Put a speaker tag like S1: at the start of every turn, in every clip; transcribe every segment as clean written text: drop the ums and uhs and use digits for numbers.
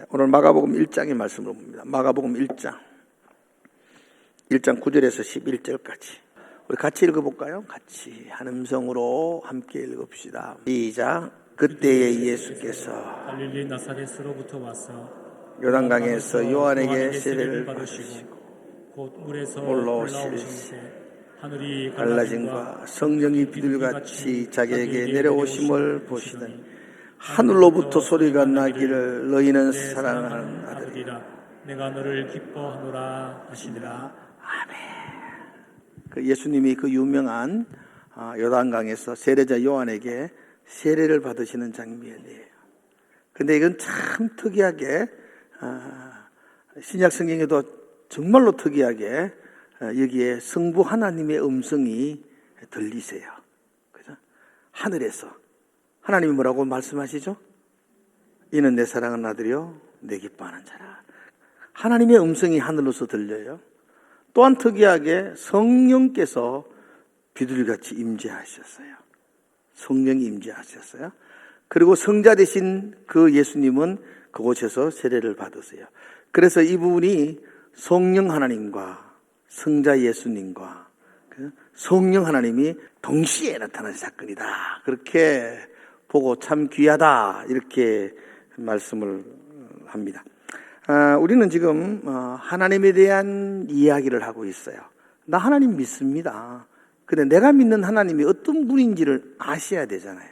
S1: 오늘 마가복음 1장의 말씀을 봅니다. 마가복음 1장 9절에서 11절까지 우리 같이 읽어볼까요? 같이 한 음성으로 함께 읽읍시다. 시작. 그때에 예수께서
S2: 갈릴리 나사렛으로부터 와서
S1: 요단강에서 요한에게 세례를 받으시고
S2: 곧 물에서
S1: 올라오실
S2: 올라오시는데 하늘이
S1: 갈라짐과 성령이 비둘기같이 자기에게 내려오심을 보시더니 하늘로부터 소리가 나기를 너희는 사랑하는 아들이라
S2: 내가 너를 기뻐하노라 하시니라.
S1: 그 예수님이 그 유명한 요단강에서 세례자 요한에게 세례를 받으시는 장면이에요. 근데 이건 참 특이하게 신약 성경에도 정말로 특이하게 여기에 성부 하나님의 음성이 들리세요. 그죠? 하늘에서 하나님이 뭐라고 말씀하시죠? 이는 내 사랑하는 아들이요 내 기뻐하는 자라. 하나님의 음성이 하늘로서 들려요. 또한 특이하게 성령께서 비둘기같이 임재하셨어요. 성령이 임재하셨어요. 그리고 성자 되신 그 예수님은 그곳에서 세례를 받으세요. 그래서 이 부분이 성령 하나님과 성자 예수님과 성령 하나님이 동시에 나타난 사건이다. 그렇게 보고 참 귀하다. 이렇게 말씀을 합니다. 우리는 지금 하나님에 대한 이야기를 하고 있어요. 나 하나님 믿습니다. 근데 내가 믿는 하나님이 어떤 분인지를 아셔야 되잖아요.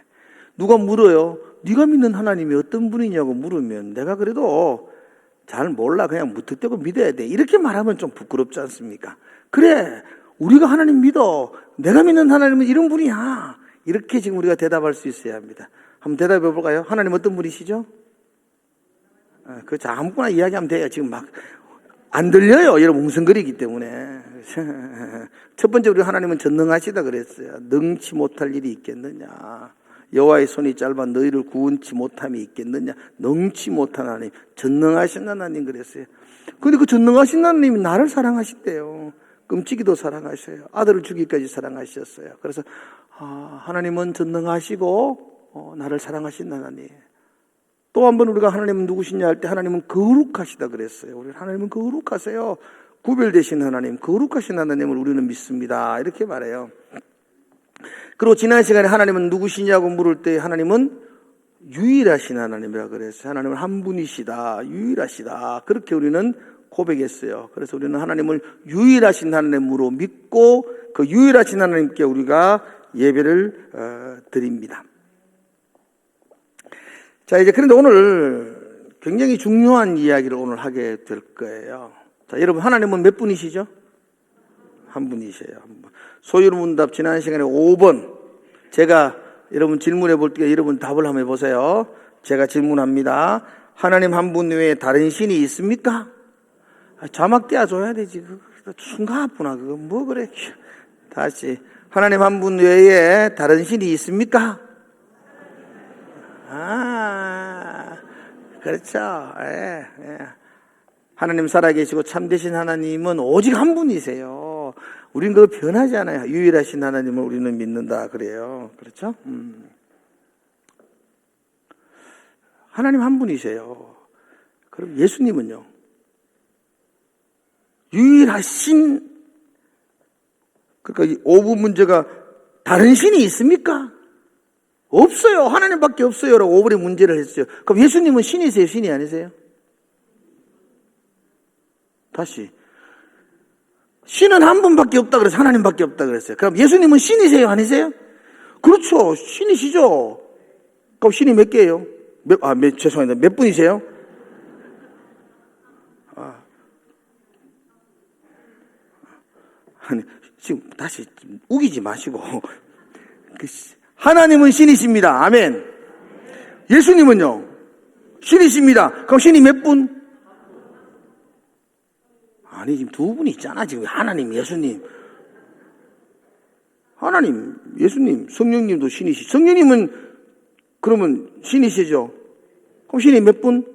S1: 누가 물어요. 네가 믿는 하나님이 어떤 분이냐고 물으면 내가 그래도 잘 몰라. 그냥 무턱대고 믿어야 돼. 이렇게 말하면 좀 부끄럽지 않습니까? 그래, 우리가 하나님 믿어. 내가 믿는 하나님은 이런 분이야. 이렇게 지금 우리가 대답할 수 있어야 합니다. 한번 대답해 볼까요? 하나님 어떤 분이시죠? 자, 아무거나 이야기하면 돼요. 지금 막 안 들려요. 여러분 웅성거리기 때문에. 첫 번째 우리 하나님은 전능하시다 그랬어요. 능치 못할 일이 있겠느냐. 여호와의 손이 짧아 너희를 구원치 못함이 있겠느냐. 능치 못한 하나님, 전능하신 하나님 그랬어요. 그런데 그 전능하신 하나님이 나를 사랑하시대요. 끔찍이도 사랑하셔요. 아들을 주기까지 사랑하셨어요. 그래서 하나님은 전능하시고 나를 사랑하신 하나님. 또 한 번 우리가 하나님은 누구시냐 할 때 하나님은 거룩하시다 그랬어요. 우리 하나님은 거룩하세요. 구별되신 하나님, 거룩하신 하나님을 우리는 믿습니다. 이렇게 말해요. 그리고 지난 시간에 하나님은 누구시냐고 물을 때 하나님은 유일하신 하나님이라 그랬어요. 하나님은 한 분이시다. 유일하시다. 그렇게 우리는 고백했어요. 그래서 우리는 하나님을 유일하신 하나님으로 믿고 그 유일하신 하나님께 우리가 예배를 드립니다. 자, 이제 그런데 오늘 굉장히 중요한 이야기를 오늘 하게 될 거예요. 자, 여러분 하나님은 몇 분이시죠? 한 분이세요. 한 분. 소유문답 지난 시간에 5번 제가 여러분 질문해 볼 때 여러분 답을 한번 해보세요. 제가 질문합니다. 하나님 한 분 외에 다른 신이 있습니까? 자막 떼어줘야 되지. 숭가하구나. 그거 뭐 그래. 다시 하나님 한 분 외에 다른 신이 있습니까? 그렇죠. 예. 하나님 살아계시고 참되신 하나님은 오직 한 분이세요. 우린 그거 변하지 않아요. 유일하신 하나님을 우리는 믿는다 그래요. 그렇죠? 하나님 한 분이세요. 그럼 예수님은요? 유일하신, 그러니까 이 5분 문제가 다른 신이 있습니까? 없어요. 하나님밖에 없어요. 라고 5번의 문제를 했어요. 그럼 예수님은 신이세요? 신이 아니세요? 다시. 신은 한 분밖에 없다 그래서 하나님밖에 없다 그랬어요. 그럼 예수님은 신이세요? 아니세요? 그렇죠. 신이시죠. 그럼 신이 몇 개예요? 죄송합니다. 몇 분이세요? 아니, 지금 다시 우기지 마시고. 하나님은 신이십니다. 아멘. 예수님은요? 신이십니다. 그럼 신이 몇 분? 아니, 지금 두 분이 있잖아. 지금 하나님, 예수님. 하나님, 예수님, 성령님도 신이시. 성령님은 그러면 신이시죠? 그럼 신이 몇 분?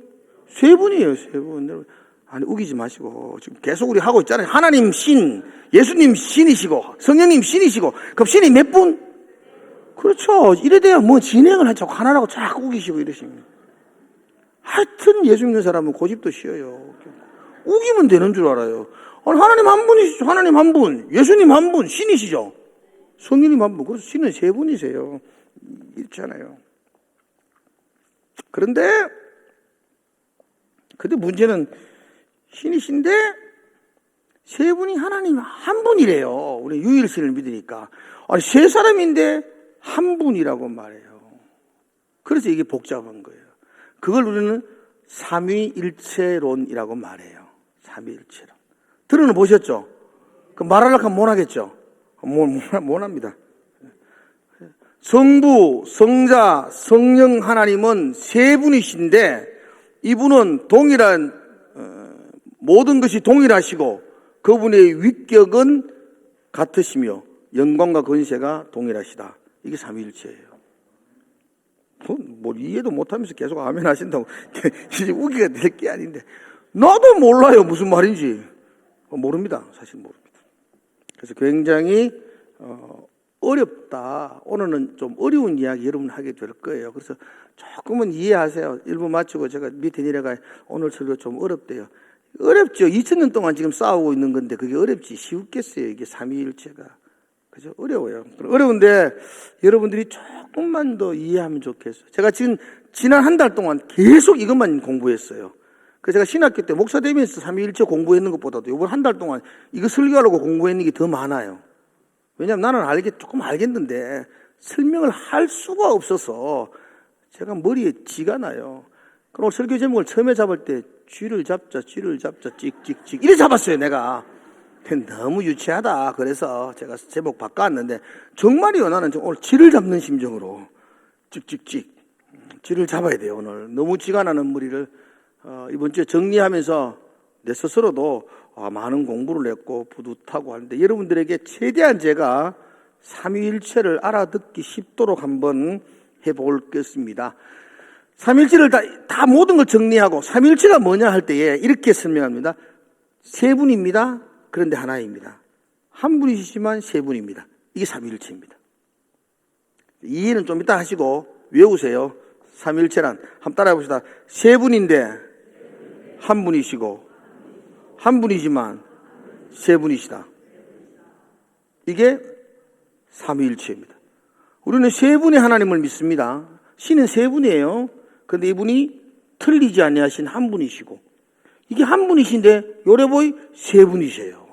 S1: 세 분이에요, 세 분. 아니, 우기지 마시고. 지금 계속 우리 하고 있잖아요. 하나님 신, 예수님 신이시고, 성령님 신이시고. 그럼 신이 몇 분? 그렇죠. 이래 돼야 뭐 진행을 하죠. 하나라고 자꾸 우기시고 이러십니다. 하여튼 예수 믿는 사람은 고집도 쉬어요. 우기면 되는 줄 알아요. 아니, 하나님 한 분이시죠. 하나님 한 분, 예수님 한 분, 신이시죠. 성령님 한 분, 그래서 신은 세 분이세요. 있잖아요. 그런데 문제는 신이신데 세 분이 하나님 한 분이래요. 우리 유일신을 믿으니까. 아니, 세 사람인데 한 분이라고 말해요. 그래서 이게 복잡한 거예요. 그걸 우리는 삼위일체론이라고 말해요. 삼위일체론. 들어는 보셨죠? 그 말하려고 하면 못 하겠죠? 못 합니다. 성부, 성자, 성령 하나님은 세 분이신데 이분은 동일한 모든 것이 동일하시고 그분의 위격은 같으시며 영광과 권세가 동일하시다. 이게 삼위일체예요. 뭐 이해도 못하면서 계속 아멘 하신다고 이제 우기가 될 게 아닌데 나도 몰라요 무슨 말인지 모릅니다. 사실 모릅니다. 그래서 굉장히 어렵다. 오늘은 좀 어려운 이야기 여러분 하게 될 거예요. 그래서 조금은 이해하세요. 1부 마치고 제가 밑에 내려가 오늘 설교 좀 어렵대요. 어렵죠. 2000년 동안 지금 싸우고 있는 건데 그게 어렵지 쉬웠겠어요. 이게 삼위일체가. 그죠? 어려워요. 어려운데 여러분들이 조금만 더 이해하면 좋겠어요. 제가 지난 한 달 동안 계속 이것만 공부했어요. 그래서 제가 신학교 때 목사 되면서 삼위일체 공부했는 것보다도 이번 한 달 동안 이거 설교하려고 공부했는 게 더 많아요. 왜냐하면 나는 조금 알겠는데 설명을 할 수가 없어서 제가 머리에 쥐가 나요. 그럼 설교 제목을 처음에 잡을 때 쥐를 잡자 찍찍찍 이래 잡았어요 내가. 너무 유치하다. 그래서 제가 제목 바꿔왔는데 정말이요. 나는 오늘 쥐를 잡는 심정으로 찍찍찍 쥐를 잡아야 돼요. 오늘 너무 쥐가 나는 머리를 이번 주에 정리하면서 내 스스로도 많은 공부를 했고 뿌듯하고 하는데 여러분들에게 최대한 제가 삼위일체를 알아듣기 쉽도록 한번 해보겠습니다. 삼위일체를 다 모든 걸 정리하고 삼위일체가 뭐냐 할 때에 이렇게 설명합니다. 세 분입니다. 그런데 하나입니다. 한 분이시지만 세 분입니다. 이게 삼위일체입니다. 이해는 좀 이따 하시고 외우세요. 삼위일체란 한번 따라해 봅시다. 세 분인데 한 분이시고 한 분이지만 세 분이시다. 이게 삼위일체입니다. 우리는 세 분의 하나님을 믿습니다. 신은 세 분이에요. 그런데 이분이 틀리지 아니하신 한 분이시고 이게 한 분이신데 요래보이 세 분이세요.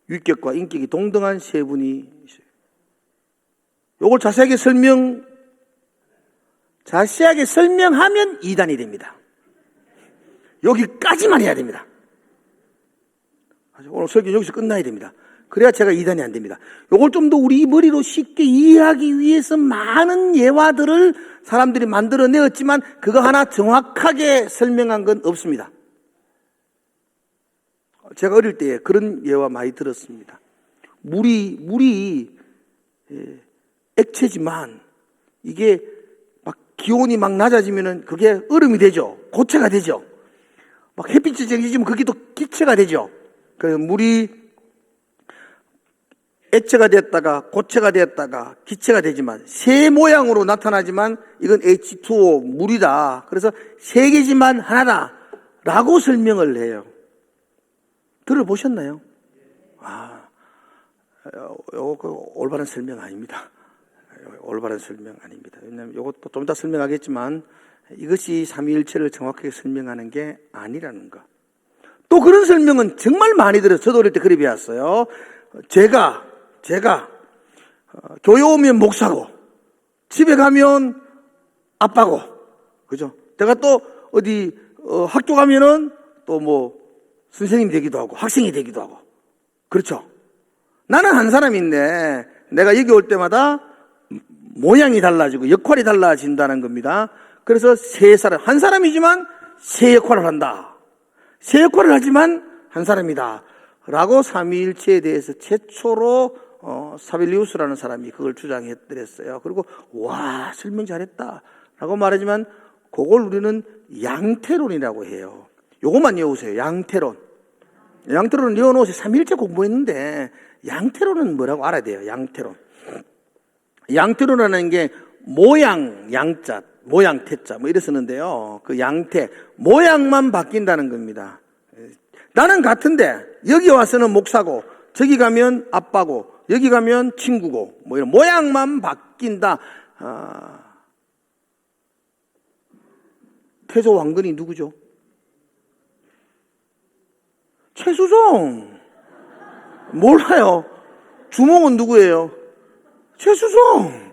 S1: 위격과 인격이 동등한 세 분이세요. 요걸 자세하게 설명하면 이단이 됩니다. 여기까지만 해야 됩니다. 오늘 설교 여기서 끝나야 됩니다. 그래야 제가 이단이 안 됩니다. 요걸 좀 더 우리 머리로 쉽게 이해하기 위해서 많은 예화들을 사람들이 만들어내었지만 그거 하나 정확하게 설명한 건 없습니다. 제가 어릴 때 그런 예화 많이 들었습니다. 물이 액체지만 이게 막 기온이 막 낮아지면은 그게 얼음이 되죠. 고체가 되죠. 막 햇빛이 쬐지면 그게 또 기체가 되죠. 그래서 물이 액체가 됐다가 고체가 됐다가 기체가 되지만 새 모양으로 나타나지만 이건 H2O 물이다. 그래서 세 개지만 하나다 라고 설명을 해요. 들어보셨나요? 이거 올바른 설명 아닙니다. 올바른 설명 아닙니다. 왜냐하면 이것도 좀 이따 설명하겠지만 이것이 삼위일체를 정확하게 설명하는 게 아니라는 거. 또 그런 설명은 정말 많이 들어요. 저도 어릴 때 그래 배웠어요. 제가 교회 오면 목사고 집에 가면 아빠고 그죠? 내가 또 어디 학교 가면은 또 뭐 선생님이 되기도 하고 학생이 되기도 하고 그렇죠? 나는 한 사람인데 내가 여기 올 때마다 모양이 달라지고 역할이 달라진다는 겁니다. 그래서 한 사람이지만 세 역할을 한다. 세 역할을 하지만 한 사람이다. 라고 삼위일체에 대해서 최초로 사빌리우스라는 사람이 그걸 주장했더랬어요. 그리고 와 설명 잘했다 라고 말하지만 그걸 우리는 양태론이라고 해요. 요것만 외우세요. 양태론은 외워놓으세요. 삼위일체 공부했는데 양태론은 뭐라고 알아야 돼요. 양태론이라는 게 모양 양자 모양 태자 뭐 이래 쓰는데요. 그 양태 모양만 바뀐다는 겁니다. 나는 같은데 여기 와서는 목사고 저기 가면 아빠고 여기 가면 친구고 뭐 이런 모양만 바뀐다. 태조 왕건이 누구죠? 최수종. 몰라요. 주몽은 누구예요? 최수종.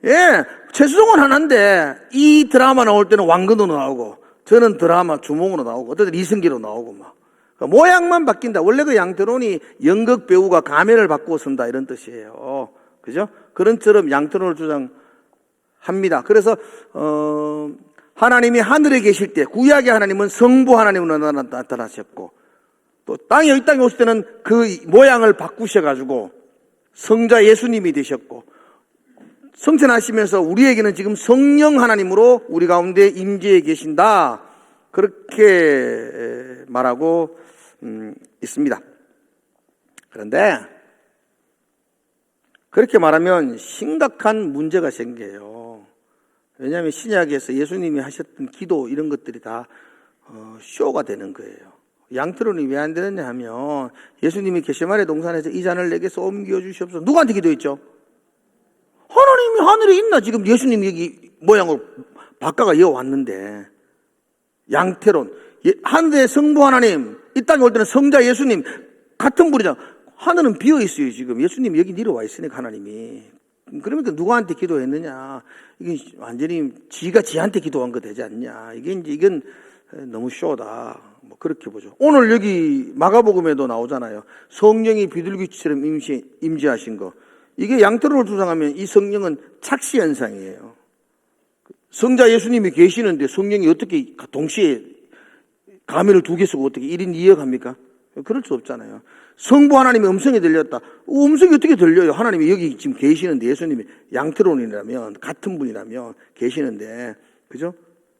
S1: 예, 최수종은 하나인데 이 드라마 나올 때는 왕건으로 나오고 저는 드라마 주몽으로 나오고 어떤 이승기로 나오고 막 모양만 바뀐다. 원래 그 양태론이 연극 배우가 가면을 바꾸어 쓴다 이런 뜻이에요. 그죠? 그런처럼 양태론을 주장합니다. 그래서 하나님이 하늘에 계실 때 구약의 하나님은 성부 하나님으로 나타나셨고 또 이 땅에 오실 때는 그 모양을 바꾸셔가지고 성자 예수님이 되셨고 성천하시면서 우리에게는 지금 성령 하나님으로 우리 가운데 임재해 계신다. 그렇게 말하고 있습니다. 그런데 그렇게 말하면 심각한 문제가 생겨요. 왜냐하면 신약에서 예수님이 하셨던 기도 이런 것들이 다 쇼가 되는 거예요. 양태론이 왜 안 되느냐 하면 예수님이 게세마네 동산에서 이 잔을 내게서 옮겨 주시옵소서. 누구한테 기도했죠? 하나님이 하늘에 있나? 지금 예수님이 여기 모양을 바꿔가 이어왔는데 양태론 하늘의 성부 하나님 이 땅에 올 때는 성자 예수님 같은 분이잖아. 하늘은 비어있어요. 지금 예수님이 여기 내려와 있으니까 하나님이. 그러니까 누구한테 기도했느냐? 이게 완전히 지가 지한테 기도한 거 되지 않냐? 이건 너무 쇼다. 뭐 그렇게 보죠. 오늘 여기 마가복음에도 나오잖아요. 성령이 비둘기처럼 임재하신 거. 이게 양태론을 주장하면 이 성령은 착시 현상이에요. 성자 예수님이 계시는데 성령이 어떻게 동시에 가면을 두 개 쓰고 어떻게 1인 2역 합니까? 그럴 수 없잖아요. 성부 하나님의 음성이 들렸다. 음성이 어떻게 들려요? 하나님이 여기 지금 계시는데 예수님이 양태론이라면 같은 분이라면 계시는데 그죠?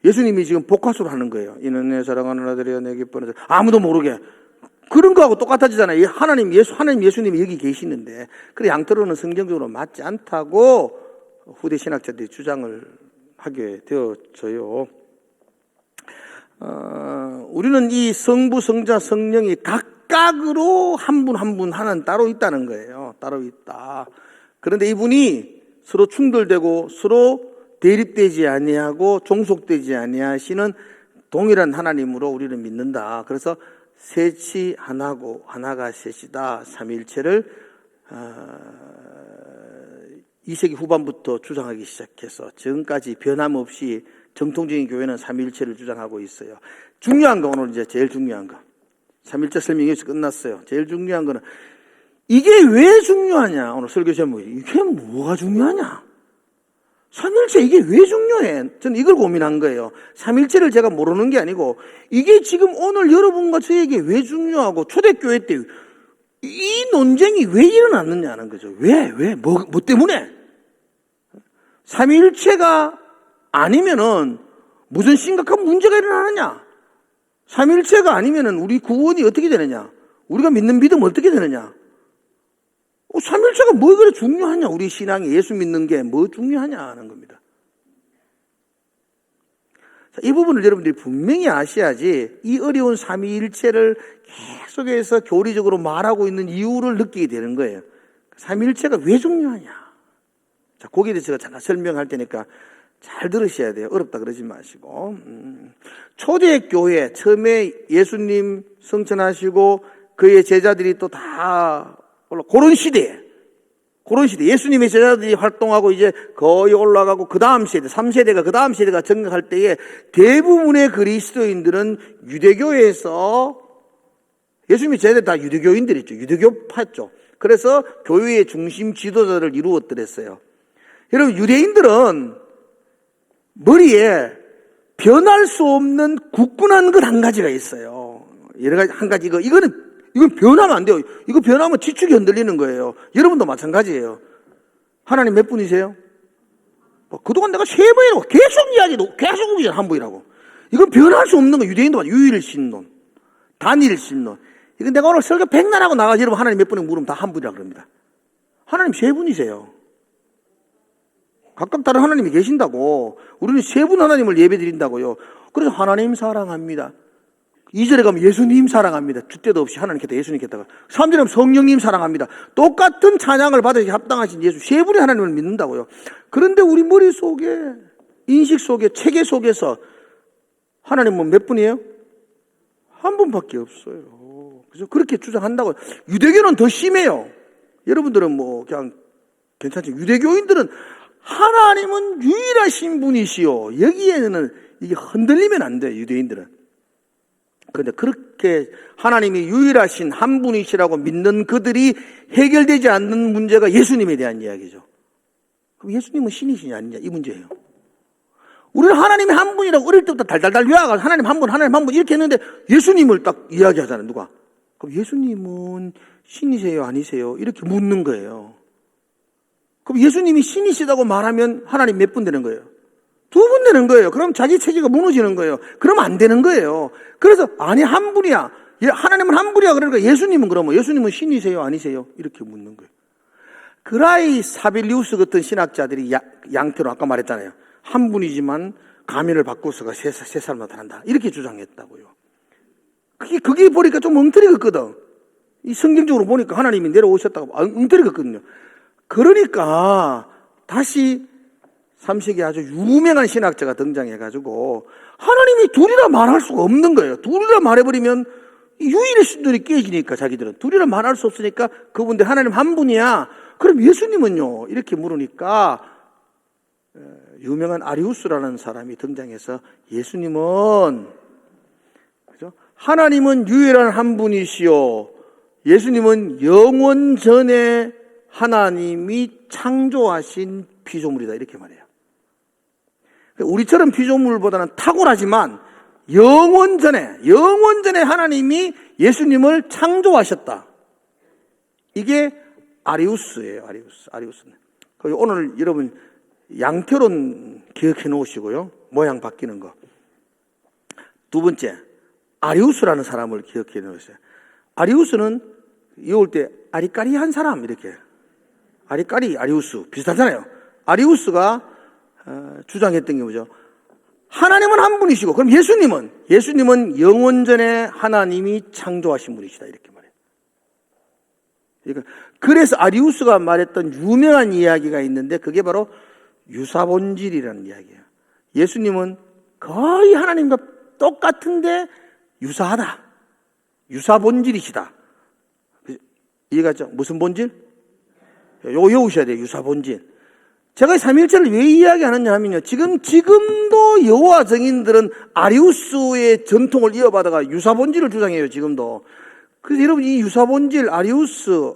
S1: 예수님이 지금 복화수를 하는 거예요. 이는 내 사랑하는 아들이여 내 기뻐하는 아들. 아무도 모르게. 그런 거하고 똑같아지잖아요. 하나님 예수님이 여기 계시는데 그래 양태론은 성경적으로 맞지 않다고 후대 신학자들이 주장을 하게 되어져요. 우리는 이 성부, 성자, 성령이 각각으로 한 분 한 분 하나는 따로 있다는 거예요. 따로 있다. 그런데 이분이 서로 충돌되고 서로 대립되지 아니하고 종속되지 아니하시는 동일한 하나님으로 우리는 믿는다. 그래서 셋이 하나고 하나가 셋이다. 삼위일체를 2세기 후반부터 주장하기 시작해서 지금까지 변함없이 정통적인 교회는 삼위일체를 주장하고 있어요. 중요한 거 오늘 이제 제일 중요한 거. 삼위일체 설명이 여기서 끝났어요. 제일 중요한 거는 이게 왜 중요하냐? 오늘 설교 제목이 이게 뭐가 중요하냐? 삼위일체 이게 왜 중요해? 저는 이걸 고민한 거예요. 삼위일체를 제가 모르는 게 아니고 이게 지금 오늘 여러분과 저에게 왜 중요하고 초대교회 때 이 논쟁이 왜 일어났느냐는 거죠. 뭐 때문에? 삼위일체가 아니면은 무슨 심각한 문제가 일어나느냐? 삼위일체가 아니면은 우리 구원이 어떻게 되느냐? 우리가 믿는 믿음 어떻게 되느냐? 삼위일체가 뭐 그래 중요하냐? 우리 신앙에 예수 믿는 게 뭐 중요하냐 하는 겁니다. 자, 이 부분을 여러분들이 분명히 아셔야지 이 어려운 삼위일체를 계속해서 교리적으로 말하고 있는 이유를 느끼게 되는 거예요. 삼위일체가 왜 중요하냐? 자, 거기에 대해서 제가 잠깐 설명할 테니까 잘 들으셔야 돼요. 어렵다 그러지 마시고. 초대교회 처음에 예수님 성천하시고 그의 제자들이 또 다 그런 시대에 예수님의 제자들이 활동하고 이제 거의 올라가고 그 다음 세대 3세대가 그 다음 세대가 정착할 때에 대부분의 그리스도인들은 유대교회에서 예수님의 제자들 다 유대교인들이죠. 유대교파였죠. 그래서 교회의 중심 지도자를 이루었더랬어요. 여러분 유대인들은 머리에 변할 수 없는 굳건한 것 한 가지가 있어요. 여러 가지 한 가지 이건 변하면 안 돼요. 이거 변하면 지축이 흔들리는 거예요. 여러분도 마찬가지예요. 하나님 몇 분이세요? 그동안 내가 3번이라고 계속 이야기도 계속 오기 전 한 분이라고. 이건 변할 수 없는 거. 유대인도 유일신론, 단일신론. 이건 내가 오늘 설교 100날 하고 나가서 여러분 하나님 몇 분이라고 물으면 다 한 분이라고 그럽니다. 하나님 3분이세요. 각각 다른 하나님이 계신다고. 우리는 세 분 하나님을 예배드린다고요. 그래서 하나님 사랑합니다. 2절에 가면 예수님 사랑합니다. 주때도 없이 하나님께다 예수님께다가. 3절에 가면 성령님 사랑합니다. 똑같은 찬양을 받으시 합당하신 예수 세 분의 하나님을 믿는다고요. 그런데 우리 머릿속에 인식 속에 체계 속에서 하나님은 몇 분이에요? 한 분밖에 없어요. 그래서 그렇게 주장한다고요. 유대교는 더 심해요. 여러분들은 뭐 그냥 괜찮지. 유대교인들은 하나님은 유일하신 분이시요. 여기에는 이게 흔들리면 안 돼요. 유대인들은. 그런데 그렇게 하나님이 유일하신 한 분이시라고 믿는 그들이 해결되지 않는 문제가 예수님에 대한 이야기죠. 그럼 예수님은 신이시냐 아니냐 이 문제예요. 우리는 하나님이 한 분이라고 어릴 때부터 달달달 외워가지고 하나님 한 분 이렇게 했는데 예수님을 딱 이야기하잖아요. 누가? 그럼 예수님은 신이세요 아니세요? 이렇게 묻는 거예요. 그럼 예수님이 신이시다고 말하면 하나님 몇 분 되는 거예요? 2분 되는 거예요. 그럼 자기 체계가 무너지는 거예요. 그러면 안 되는 거예요. 그래서 아니 한 분이야. 하나님은 한 분이야. 그러니까 예수님은 그러면 예수님은 신이세요 아니세요? 이렇게 묻는 거예요. 그라이 사빌리우스 같은 신학자들이 양태로 아까 말했잖아요. 한 분이지만 가면을 바꾸어서가 세 사람 나타난다. 이렇게 주장했다고요. 그게 보니까 좀 엉터리 같거든. 이 성경적으로 보니까 하나님이 내려오셨다고 엉터리 같거든요. 그러니까 다시 3세기 아주 유명한 신학자가 등장해가지고 하나님이 둘이라 말할 수가 없는 거예요. 둘이라 말해버리면 유일의 신들이 깨지니까 자기들은 둘이라 말할 수 없으니까 그분들 하나님 한 분이야. 그럼 예수님은요? 이렇게 물으니까 유명한 아리우스라는 사람이 등장해서 예수님은 그죠? 하나님은 유일한 한 분이시요. 예수님은 영원 전에 하나님이 창조하신 피조물이다 이렇게 말해요. 우리처럼 피조물보다는 탁월하지만 영원 전에 하나님이 예수님을 창조하셨다. 이게 아리우스예요. 아리우스는. 오늘 여러분 양태론 기억해 놓으시고요. 모양 바뀌는 거. 두 번째, 아리우스라는 사람을 기억해 놓으세요. 아리우스는 이올 때 아리까리한 사람 이렇게. 아리우스 비슷하잖아요. 아리우스가 주장했던 게 뭐죠? 하나님은 한 분이시고 그럼 예수님은 영원 전에 하나님이 창조하신 분이시다 이렇게 말해요. 그러니까 그래서 아리우스가 말했던 유명한 이야기가 있는데 그게 바로 유사본질이라는 이야기예요. 예수님은 거의 하나님과 똑같은데 유사하다. 유사본질이시다. 이해가 죠? 무슨 본질? 요거 외우셔야 돼요. 유사본질. 제가 삼일체를 왜 이야기하느냐 하면요. 지금도 여호와 증인들은 아리우스의 전통을 이어받아가 유사본질을 주장해요. 지금도. 그래서 여러분 이 유사본질, 아리우스,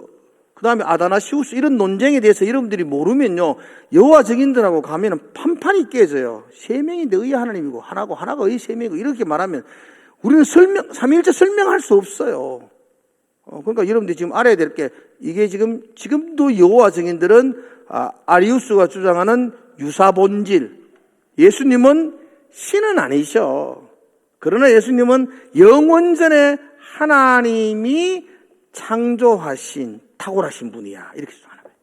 S1: 그 다음에 아다나시우스 이런 논쟁에 대해서 여러분들이 모르면요. 여호와 증인들하고 가면은 판판이 깨져요. 세 명인데 의의 하나님이고 하나가 의의 세 명이고 이렇게 말하면 우리는 삼일체 설명할 수 없어요. 그러니까 여러분들이 지금 알아야 될 게 이게 지금도 여호와 증인들은 아리우스가 주장하는 유사본질. 예수님은 신은 아니셔. 그러나 예수님은 영원 전에 하나님이 창조하신 탁월하신 분이야. 이렇게 주장하는 거예요.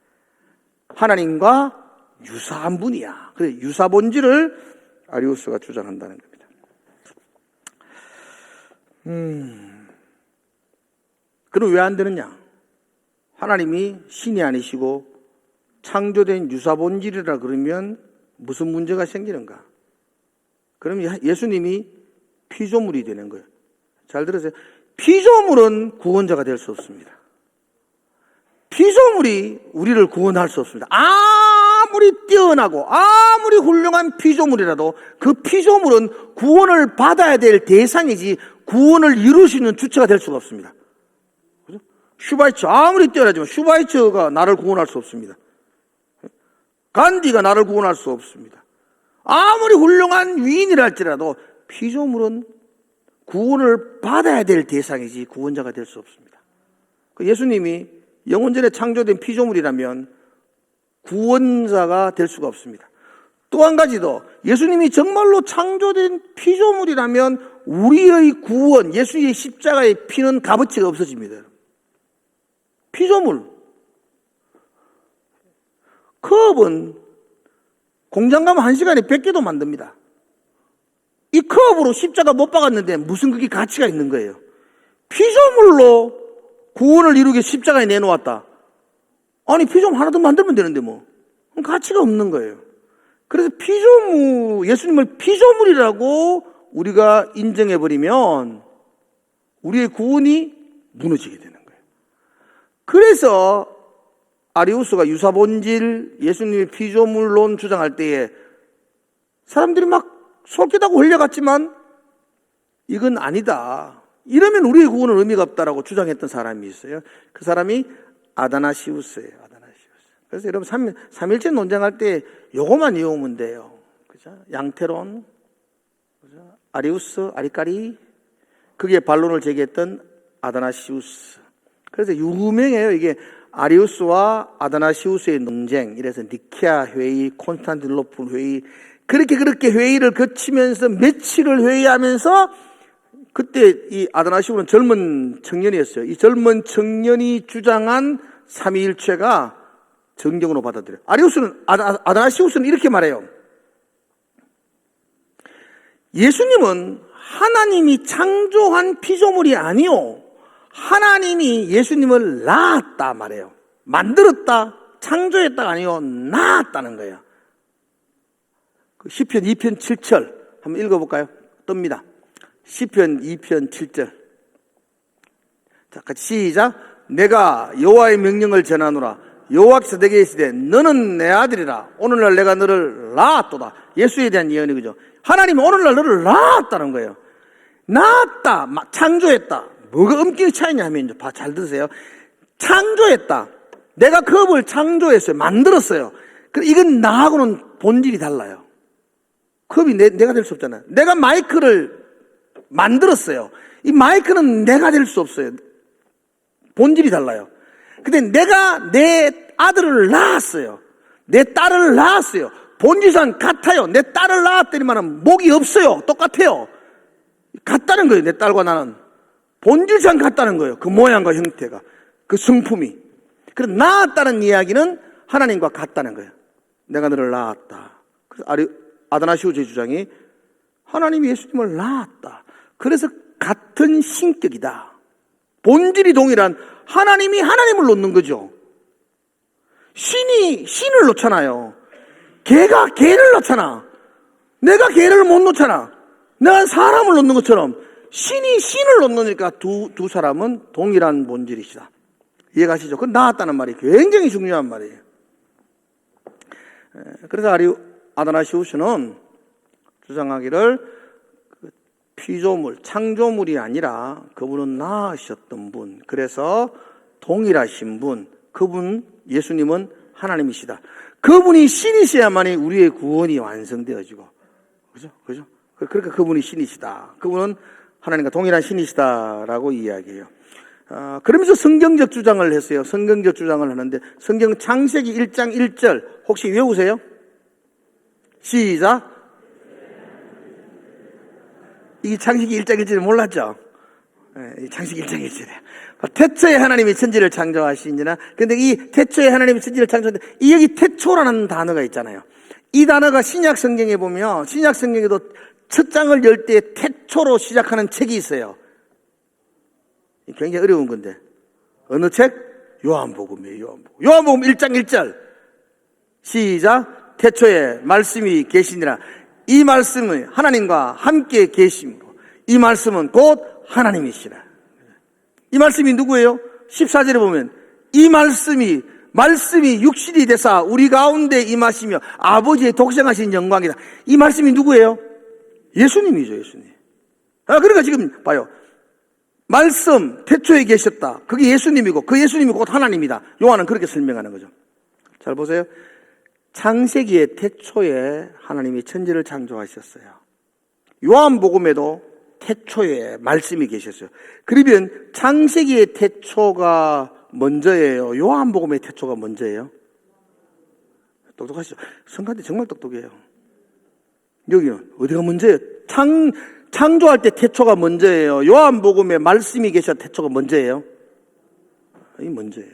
S1: 하나님과 유사한 분이야. 그래 유사본질을 아리우스가 주장한다는 겁니다. 그럼 왜 안 되느냐? 하나님이 신이 아니시고 창조된 유사본질이라 그러면 무슨 문제가 생기는가? 그러면 예수님이 피조물이 되는 거예요. 잘 들으세요. 피조물은 구원자가 될 수 없습니다. 피조물이 우리를 구원할 수 없습니다. 아무리 뛰어나고 아무리 훌륭한 피조물이라도 그 피조물은 구원을 받아야 될 대상이지 구원을 이루시는 주체가 될 수가 없습니다. 그죠? 슈바이처 아무리 뛰어나지만 슈바이처가 나를 구원할 수 없습니다. 간디가 나를 구원할 수 없습니다. 아무리 훌륭한 위인이라 할지라도 피조물은 구원을 받아야 될 대상이지 구원자가 될 수 없습니다. 예수님이 영원전에 창조된 피조물이라면 구원자가 될 수가 없습니다. 또 한 가지 더, 예수님이 정말로 창조된 피조물이라면 우리의 구원, 예수의 십자가의 피는 값어치가 없어집니다. 피조물. 컵은 공장 가면 1시간에 100개도 만듭니다. 이 컵으로 십자가 못 박았는데 무슨 그게 가치가 있는 거예요? 피조물로 구원을 이루게 십자가에 내놓았다. 아니, 피조물 하나 더 만들면 되는데 뭐. 가치가 없는 거예요. 그래서 예수님을 피조물이라고 우리가 인정해버리면 우리의 구원이 무너지게 되는 거예요. 그래서 아리우스가 유사본질, 예수님의 피조물론 주장할 때에 사람들이 막 솔깃하고 흘려갔지만 이건 아니다. 이러면 우리의 구원은 의미가 없다라고 주장했던 사람이 있어요. 그 사람이 아다나시우스예요. 그래서 여러분 삼일체 논쟁할 때 요거만 외우면 돼요. 그죠? 양태론, 그죠? 아리우스, 아리까리, 그게 반론을 제기했던 아다나시우스. 그래서 유명해요. 이게 아리우스와 아다나시우스의 논쟁. 이래서 니케아 회의, 콘스탄티노플 회의, 그렇게 회의를 거치면서 며칠을 회의하면서 그때 이 아다나시우스는 젊은 청년이었어요. 이 젊은 청년이 주장한 삼위일체가 정경으로 받아들여요. 아다나시우스는 이렇게 말해요. 예수님은 하나님이 창조한 피조물이 아니요, 하나님이 예수님을 낳았다 말해요. 만들었다, 창조했다가 아니요, 낳았다는 거예요. 시편 2편 7절 한번 읽어볼까요? 뜹니다. 시편 2편 7절. 자, 같이 시작. 내가 여호와의 명령을 전하노라. 여호와께서 내게 이르시되 너는 내 아들이라. 오늘날 내가 너를 낳았도다. 예수에 대한 예언이 그죠. 하나님이 오늘날 너를 낳았다는 거예요. 낳았다, 창조했다. 뭐가 엄격히 차이냐 하면 이제 잘 들으세요. 창조했다. 내가 컵을 창조했어요. 만들었어요. 이건 나하고는 본질이 달라요. 컵이 내가 될 수 없잖아요. 내가 마이크를 만들었어요. 이 마이크는 내가 될 수 없어요. 본질이 달라요. 근데 내가 내 아들을 낳았어요. 내 딸을 낳았어요. 본질상 같아요. 내 딸을 낳았더니만 목이 없어요. 똑같아요. 같다는 거예요. 내 딸과 나는 본질상 같다는 거예요. 그 모양과 형태가, 그 성품이. 그래서 낳았다는 이야기는 하나님과 같다는 거예요. 내가 너를 낳았다. 그래서 아다나시우스의 주장이 하나님이 예수님을 낳았다. 그래서 같은 신격이다. 본질이 동일한 하나님이 하나님을 놓는 거죠. 신이 신을 놓잖아요. 개가 개를 놓잖아. 내가 개를 못 놓잖아. 내가 사람을 놓는 것처럼 신이 신을 놓으니까 두 사람은 동일한 본질이시다. 이해가시죠? 그건 낳았다는 말이 굉장히 중요한 말이에요. 그래서 아다나시우스는 주장하기를 피조물, 창조물이 아니라 그분은 낳으셨던 분, 그래서 동일하신 분, 그분 예수님은 하나님이시다. 그분이 신이셔야만이 우리의 구원이 완성되어지고, 그죠? 그러니까 그분이 신이시다. 그분은 하나님과 동일한 신이시다라고 이야기해요. 그러면서 성경적 주장을 했어요. 성경적 주장을 하는데 성경 창세기 1장 1절 혹시 외우세요? 시작. 이 창세기 1장 1절을 몰랐죠? 창세기 1장 1절에 태초에 하나님이 천지를 창조하시니라. 그런데 이 태초에 하나님이 천지를 창조하는데 이 여기 태초라는 단어가 있잖아요. 이 단어가 신약 성경에 보면 신약 성경에도 첫 장을 열 때 태초로 시작하는 책이 있어요. 굉장히 어려운 건데 어느 책? 요한복음이에요. 요한복음 1장 1절 시작. 태초에 말씀이 계시니라. 이 말씀은 하나님과 함께 계심이고 이 말씀은 곧 하나님이시라. 이 말씀이 누구예요? 14절에 보면 이 말씀이 육신이 되사 우리 가운데 임하시며 아버지의 독생하신 영광이다. 이 말씀이 누구예요? 예수님이죠. 예수님. 그러니까 지금 봐요. 말씀 태초에 계셨다. 그게 예수님이고 그 예수님이 곧 하나님이다. 요한은 그렇게 설명하는 거죠. 잘 보세요. 창세기의 태초에 하나님이 천지를 창조하셨어요. 요한복음에도 태초에 말씀이 계셨어요. 그러면 창세기의 태초가 먼저예요? 요한복음의 태초가 먼저예요? 똑똑하시죠? 성가대 정말 똑똑해요. 여기는 어디가 먼저예요? 창조할 때 태초가 먼저예요? 요한복음에 말씀이 계셔 태초가 먼저예요? 이 먼저예요.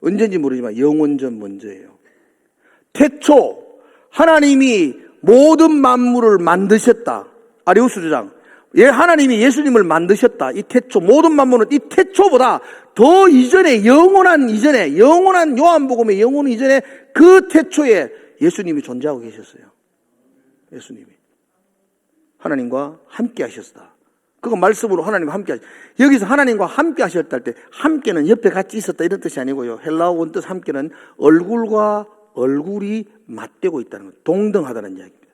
S1: 언제인지 모르지만 영원전 먼저예요. 태초, 하나님이 모든 만물을 만드셨다. 아리우스 주장. 하나님이 예수님을 만드셨다. 이 태초, 모든 만물은 이 태초보다 더 이전에, 영원한 요한복음의 영원 이전에 그 태초에 예수님이 존재하고 계셨어요. 예수님이. 하나님과 함께 하셨다. 그거 말씀으로 하나님과 함께 하셨다. 여기서 하나님과 함께 하셨다 할 때, 함께는 옆에 같이 있었다 이런 뜻이 아니고요. 헬라어 원뜻 함께는 얼굴과 얼굴이 맞대고 있다는 것, 동등하다는 이야기입니다.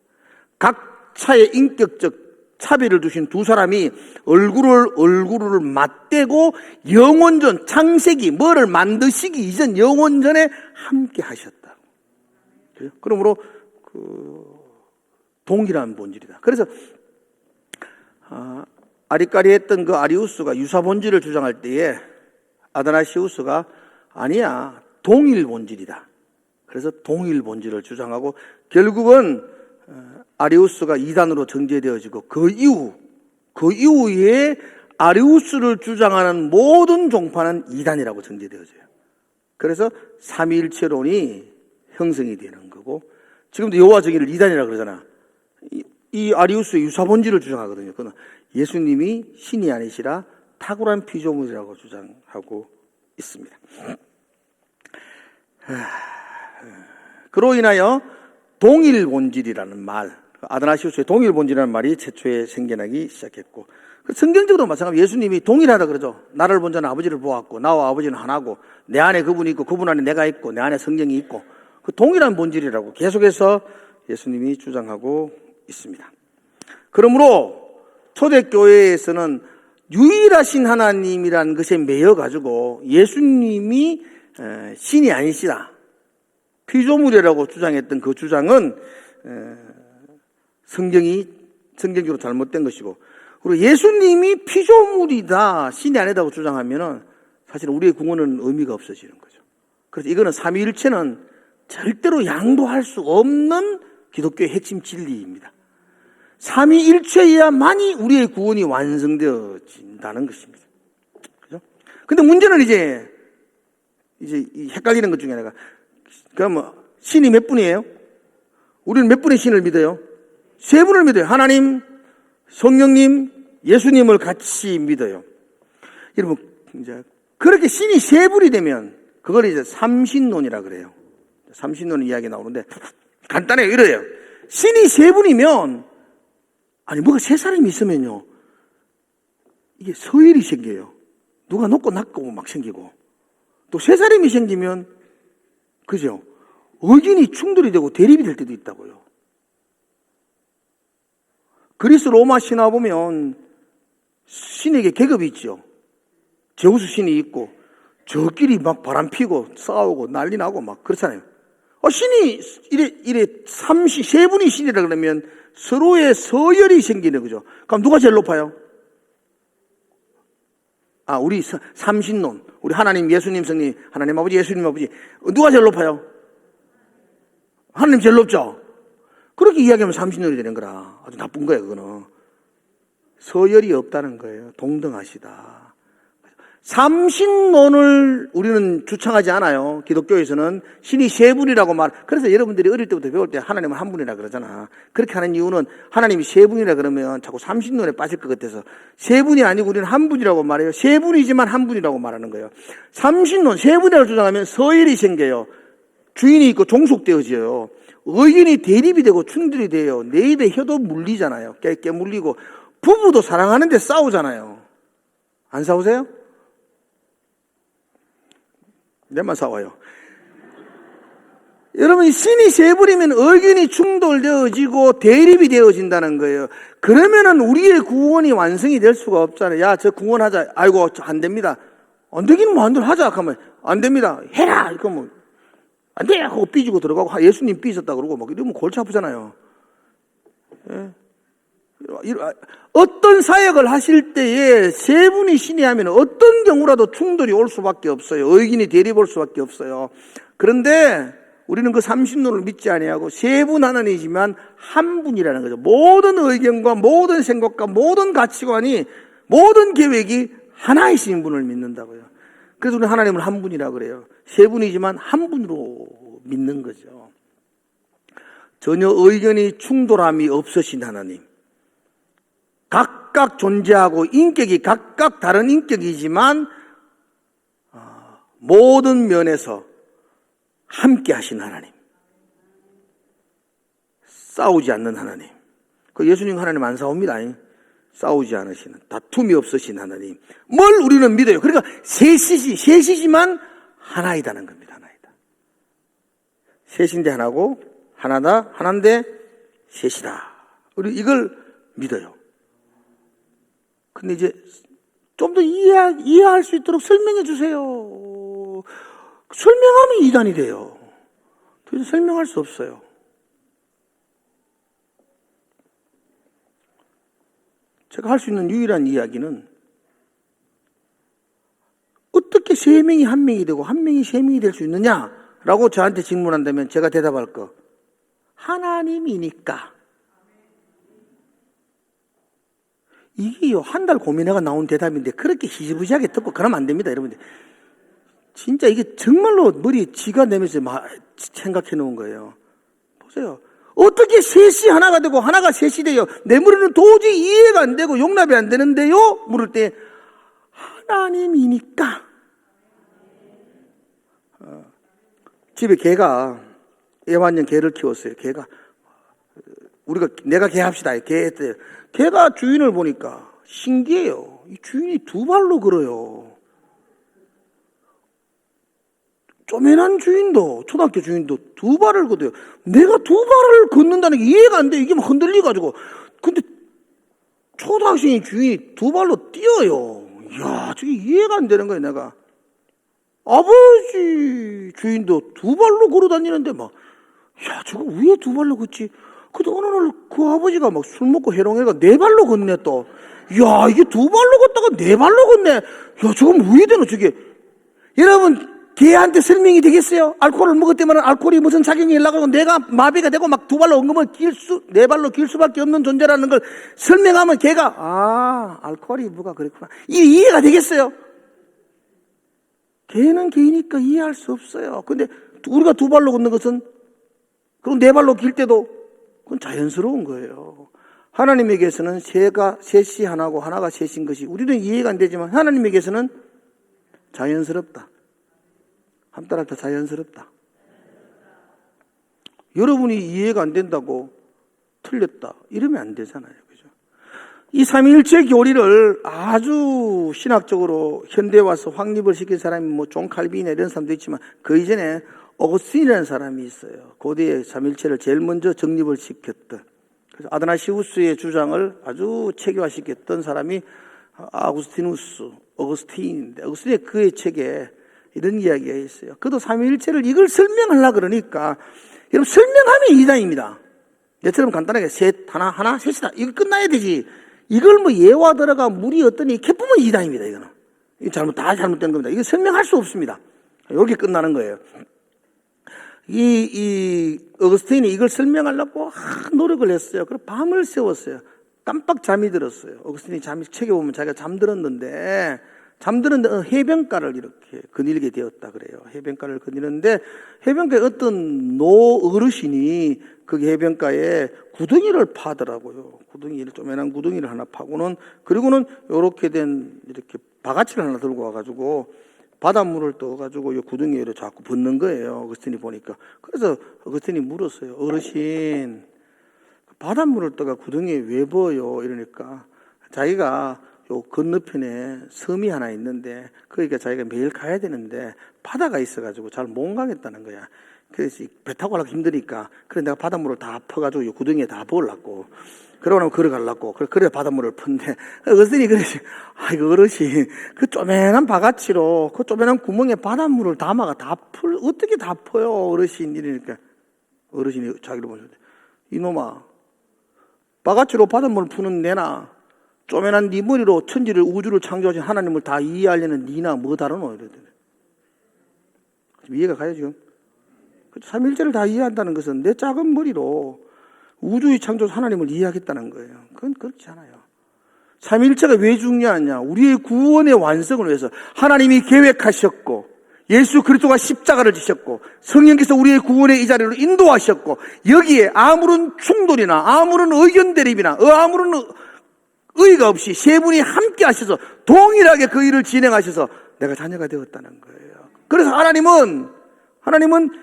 S1: 각차의 인격적 차별을 두신 두 사람이 얼굴을 맞대고 영원전, 창세기, 뭐를 만드시기 이전 영원전에 함께 하셨다. 그러므로 동일한 본질이다. 그래서 아리까리했던 그 아리우스가 유사 본질을 주장할 때에 아다나시우스가 아니야, 동일 본질이다. 그래서 동일 본질을 주장하고 결국은 아리우스가 이단으로 정죄되어지고 그 이후에 아리우스를 주장하는 모든 종파는 이단이라고 정죄되어져요. 그래서 삼위일체론이 형성이 되는 거고, 지금도 여호와 저기를 이단이라고 그러잖아. 이 아리우스의 유사 본질을 주장하거든요. 그건 예수님이 신이 아니시라 탁월한 피조물이라고 주장하고 있습니다. 그로 인하여 동일 본질이라는 말, 아다나시우스의 동일 본질이라는 말이 최초에 생겨나기 시작했고, 성경적으로 마찬가지로 예수님이 동일하다 그러죠. 나를 본 자는 아버지를 보았고 나와 아버지는 하나고 내 안에 그분이 있고 그분 안에 내가 있고 내 안에 성령이 있고, 그 동일한 본질이라고 계속해서 예수님이 주장하고 있습니다. 그러므로 초대교회에서는 유일하신 하나님이라는 것에 매여가지고 예수님이 신이 아니시라, 피조물이라고 주장했던 그 주장은 성경적으로 잘못된 것이고, 그리고 예수님이 피조물이다, 신이 아니다고 주장하면은 사실 우리의 구원은 의미가 없어지는 거죠. 그래서 이거는 삼위일체는 절대로 양도할 수 없는 기독교의 핵심 진리입니다. 삼위일체여야만이 우리의 구원이 완성되어진다는 것입니다. 그죠? 근데 문제는 이제 이 헷갈리는 것 중에 하나가, 그러면 신이 몇 분이에요? 우리는 몇 분의 신을 믿어요? 세 분을 믿어요. 하나님, 성령님, 예수님을 같이 믿어요. 여러분, 이제 그렇게 신이 세 분이 되면 그걸 이제 삼신론이라 그래요. 삼신론 이야기 나오는데 간단해요. 이래요. 신이 세 분이면, 아니 뭐가 세 사람이 있으면요, 이게 서열이 생겨요. 누가 높고 낮고 막 생기고, 또 세 사람이 생기면, 그죠? 의견이 충돌이 되고 대립이 될 때도 있다고요. 그리스 로마 신화 보면 신에게 계급이 있죠. 제우스 신이 있고 저끼리 막 바람 피고 싸우고 난리 나고 막 그렇잖아요. 신이 세 분이 신이라 그러면 서로의 서열이 생기는 거죠. 그럼 누가 제일 높아요? 우리 삼신론, 우리 하나님, 예수님, 성령, 하나님 아버지, 예수님 아버지, 누가 제일 높아요? 하나님 제일 높죠? 그렇게 이야기하면 삼신론이 되는 거라. 아주 나쁜 거예요, 그거는. 서열이 없다는 거예요. 동등하시다. 삼신론을 우리는 주창하지 않아요. 기독교에서는 신이 세 분이라고 그래서 여러분들이 어릴 때부터 배울 때 하나님은 한 분이라 그러잖아. 그렇게 하는 이유는 하나님이 세 분이라 그러면 자꾸 삼신론에 빠질 것 같아서 세 분이 아니고 우리는 한 분이라고 말해요. 세 분이지만 한 분이라고 말하는 거예요. 삼신론, 세 분이라고 주장하면 서열이 생겨요. 주인이 있고 종속되어져요. 의견이 대립이 되고 충돌이 돼요. 내 입에 혀도 물리잖아요. 깨물리고. 부부도 사랑하는데 싸우잖아요. 안 싸우세요? 내만 싸워요. 여러분, 신이 세 분이면 의견이 충돌되어지고 대립이 되어진다는 거예요. 그러면은 우리의 구원이 완성이 될 수가 없잖아요. 야, 저 구원하자. 아이고, 안 됩니다. 안 되기는 뭐 안 돼. 하자. 하면 안 됩니다. 해라. 이거 뭐 안 돼! 하고 삐지고 들어가고, 예수님 삐졌다 그러고, 막 이러면 골치 아프잖아요. 예? 어떤 사역을 하실 때에 세 분이 신이 하면 어떤 경우라도 충돌이 올 수밖에 없어요. 의견이 대립 올 수밖에 없어요. 그런데 우리는 그 삼신론을 믿지 아니하고 세 분 하나님이지만 한 분이라는 거죠. 모든 의견과 모든 생각과 모든 가치관이, 모든 계획이 하나이신 분을 믿는다고요. 그래서 우리는 하나님을 한 분이라고 그래요. 세 분이지만 한 분으로 믿는 거죠. 전혀 의견이 충돌함이 없으신 하나님. 각각 존재하고 인격이 각각 다른 인격이지만 모든 면에서 함께 하신 하나님. 싸우지 않는 하나님. 그 예수님 하나님 안 싸웁니다. 싸우지 않으시는, 다툼이 없으신 하나님. 뭘 우리는 믿어요. 그러니까 셋이지만 하나이다는 겁니다. 하나이다. 셋인데 하나고, 하나다, 하나인데 셋이다. 우리 이걸 믿어요. 근데 이제 좀 더 이해할 수 있도록 설명해 주세요. 설명하면 이단이 돼요. 도대체 설명할 수 없어요. 제가 할 수 있는 유일한 이야기는 어떻게 세 명이 한 명이 되고 한 명이 세 명이 될 수 있느냐라고 저한테 질문한다면 제가 대답할 거 하나님이니까. 이게요 한 달 고민해가 나온 대답인데 그렇게 희지부지하게 듣고 그러면 안 됩니다. 여러분들 진짜 이게 정말로 머리에 쥐가 내면서 생각해 놓은 거예요. 보세요. 어떻게 셋이 하나가 되고 하나가 셋이 돼요? 내 머리는 도저히 이해가 안 되고 용납이 안 되는데요? 물을 때 하나님이니까. 집에 개가 애완용 개를 키웠어요. 개가 내가 개 합시다. 개 했대요. 개가 주인을 보니까 신기해요. 이 주인이 두 발로 걸어요. 쪼매난 주인도, 초등학교 주인도 두 발을 걷어요. 내가 두 발을 걷는다는 게 이해가 안 돼. 이게 막 흔들려가지고. 근데 초등학생이 주인이 두 발로 뛰어요. 이야, 저게 이해가 안 되는 거예요, 내가. 아버지 주인도 두 발로 걸어 다니는데 막, 야, 저거 왜 두 발로 걷지? 근데 어느 날 그 아버지가 막 술 먹고 해롱해가 네 발로 걷네 또. 야, 이게 두 발로 걷다가 네 발로 걷네. 야, 저건 왜 되노, 저게. 여러분, 개한테 설명이 되겠어요? 알코올을 먹었다면 알코올이 무슨 작용이 일어나고 내가 마비가 되고 막 두 발로 엉금을 네 발로 길 수밖에 없는 존재라는 걸 설명하면 개가, 알코올이 뭐가 그랬구나. 이해가 되겠어요? 개는 개이니까 이해할 수 없어요. 근데 우리가 두 발로 걷는 것은, 그리고 네 발로 길 때도, 그건 자연스러운 거예요. 하나님에게서는 셋이 하나고 하나가 셋인 것이 우리는 이해가 안 되지만 하나님에게서는 자연스럽다. 한따라서 자연스럽다. 여러분이 이해가 안 된다고 틀렸다 이러면 안 되잖아요. 그죠? 이 삼위일체 교리를 아주 신학적으로 현대에 와서 확립을 시킨 사람이 뭐 존 칼빈이나 이런 사람도 있지만 그 이전에 어거스틴이라는 사람이 있어요. 고대의 삼위일체를 제일 먼저 정립을 시켰던, 그래서 아드나시우스의 주장을 아주 체계화시켰던 사람이 어거스틴인데, 어거스틴의 그의 책에 이런 이야기가 있어요. 그도 삼위일체를 이걸 설명하려고 그러니까, 여러분 설명하면 이단입니다. 내처럼 간단하게 하나, 셋이다. 이거 끝나야 되지. 이걸 뭐 예와 들어가 물이 어떠니 이렇게 보면 이단입니다. 이거는. 이거 다 잘못된 겁니다. 이거 설명할 수 없습니다. 이렇게 끝나는 거예요. 이 어거스틴이 이걸 설명하려고 노력을 했어요. 그래서 밤을 새웠어요. 깜빡 잠이 들었어요. 어거스틴이 책에 보면 자기가 잠들었는데 해변가를 이렇게 거닐게 되었다 그래요. 해변가를 거니는데 해변가에 어떤 어르신이 그 해변가에 구덩이를 파더라고요. 조그만한 구덩이를 하나 파고는, 그리고는 요렇게 된 이렇게 바가지를 하나 들고 와가지고 바닷물을 떠가지고 이 구덩이를 자꾸 붓는 거예요. 어거스틴이 보니까. 그래서 어거스틴이 물었어요. 어르신, 바닷물을 떠가 구덩이에 왜 부어요? 이러니까 자기가 요 건너편에 섬이 하나 있는데 그러니까 자기가 매일 가야 되는데 바다가 있어가지고 잘 못 가겠다는 거야. 그래서 배 타고 가려고 힘드니까 그래 내가 바닷물을 다 퍼가지고 요 구덩이에 다 부으려고. 그러고 나면 걸어가려고. 그래 바닷물을 푼대. 어르신이 그러지. 아이고 어르신, 그 쪼매난 바가지로 그 쪼매난 구멍에 바닷물을 담아가 어떻게 다 퍼요 어르신. 이러니까 어르신이 자기를 보는데, 이놈아, 바가지로 바닷물을 푸는 내나 쪼매난 네 머리로 천지를 우주를 창조하신 하나님을 다 이해하려는 니나 뭐 다르노? 이러더니. 이해가 가요 지금? 삼위일체를 다 이해한다는 것은 내 작은 머리로 우주의 창조 하나님을 이해하겠다는 거예요. 그건 그렇지 않아요. 삼위일체가 왜 중요하냐? 우리의 구원의 완성을 위해서 하나님이 계획하셨고 예수 그리스도가 십자가를 지셨고 성령께서 우리의 구원의 이 자리로 인도하셨고 여기에 아무런 충돌이나 아무런 의견 대립이나 아무런 의의가 없이 세 분이 함께 하셔서 동일하게 그 일을 진행하셔서 내가 자녀가 되었다는 거예요. 그래서 하나님은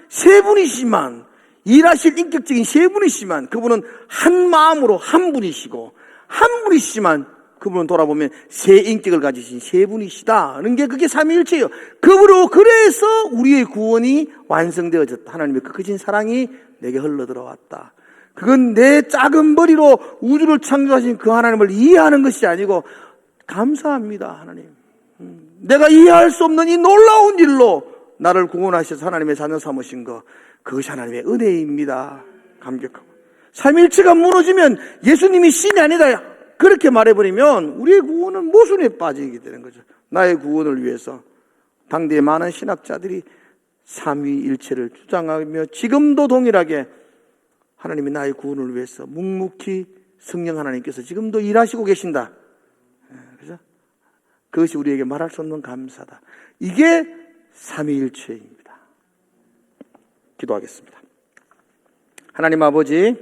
S1: 세 분이시지만 일하실 인격적인 세 분이시지만 그분은 한 마음으로 한 분이시고 한 분이시지만 그분은 돌아보면 세 인격을 가지신 세 분이시다는 게 그게 삼위일체예요. 그분으로 그래서 우리의 구원이 완성되어졌다. 하나님의 그 크신 사랑이 내게 흘러들어왔다. 그건 내 작은 머리로 우주를 창조하신 그 하나님을 이해하는 것이 아니고 감사합니다 하나님. 내가 이해할 수 없는 이 놀라운 일로 나를 구원하셔서 하나님의 자녀 삼으신 거 그것이 하나님의 은혜입니다. 감격하고 삼위일체가 무너지면 예수님이 신이 아니다 그렇게 말해버리면 우리의 구원은 모순에 빠지게 되는 거죠. 나의 구원을 위해서 당대의 많은 신학자들이 삼위일체를 주장하며 지금도 동일하게 하나님이 나의 구원을 위해서 묵묵히 성령 하나님께서 지금도 일하시고 계신다. 그죠? 그것이 우리에게 말할 수 없는 감사다. 이게 삼위일체입니다. 기도하겠습니다. 하나님 아버지,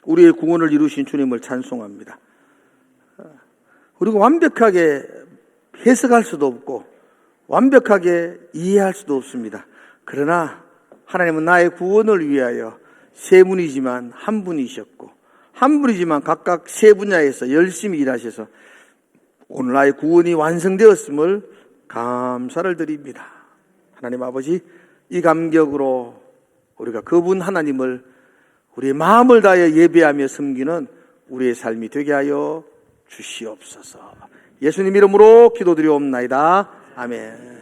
S1: 우리의 구원을 이루신 주님을 찬송합니다. 우리가 완벽하게 해석할 수도 없고 완벽하게 이해할 수도 없습니다. 그러나 하나님은 나의 구원을 위하여 세 분이지만 한 분이셨고 한 분이지만 각각 세 분야에서 열심히 일하셔서 오늘 나의 구원이 완성되었음을 감사를 드립니다. 하나님 아버지, 이 감격으로 우리가 그분 하나님을 우리의 마음을 다하여 예배하며 섬기는 우리의 삶이 되게 하여 주시옵소서. 예수님 이름으로 기도드리옵나이다. 아멘.